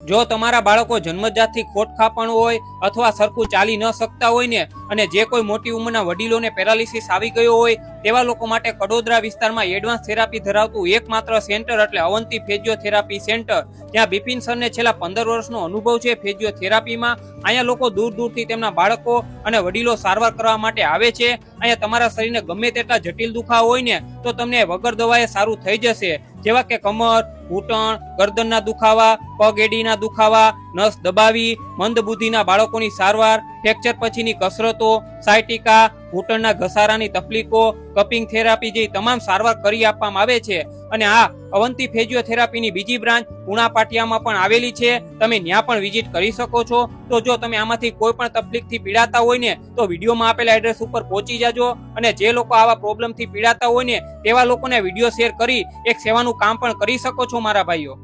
જો તમારા બાળકો જન્મજાતથી ખોટખાપણ હોય અથવા સરખું ચાલી ન શકતા હોય ને અને જે કોઈ મોટી ઉંમરના વડીલોને પેરાલિસિસ આવી ગયો હોય તેવા લોકો માટે કડોદરા વિસ્તારમાં એડવાન્સ થેરાપી ધરાવતું એકમાત્ર સેન્ટર એટલે અવંતિ ફિઝિયોથેરાપી સેન્ટર. ત્યાં બિપિન સરને છેલ્લા 15 વર્ષનો અનુભવ છે ફિઝિયોથેરાપીમાં. અહીંયા લોકો દૂર દૂરથી તેમના બાળકો અને વડીલો સારવાર કરવા માટે આવે છે. અહીંયા તમારા શરીરને ગમે તેટલા જટિલ દુખાવા હોય ને તો તમને વગર દવાએ સારું થઈ જશે, જેવા કે કમર, ઘૂંટણ, ગરદનના દુખાવા, પગ એડીના દુખાવા, નસ દબાવી, મંદબુદ્ધિના બાળકોની સારવાર, ફ્રેક્ચર પછીની કસરતો, સાયટિકા, ઘૂંટણના ઘસારાની તકલીફો, કપિંગ થેરાપી જેવી તમામ સારવાર કરી આપવામાં આવે છે. અને આ અવંતિ ફિઝિયોથેરાપીની બીજી બ્રાન્ચ પુણાપાટિયામાં પણ આવેલી છે. તમે ત્યાં પણ વિઝિટ કરી શકો છો. તો જો તમે આમાંથી કોઈ પણ તકલીફથી પીડાતા હોય ને તો વિડીયોમાં આપેલા એડ્રેસ ઉપર પહોંચી જાજો. અને જે લોકો આવા પ્રોબ્લેમથી પીડાતા હોય ને તેવા લોકોને વિડીયો શેર કરી એક સેવાનું કામ પણ કરી શકો છો મારા ભાઈઓ.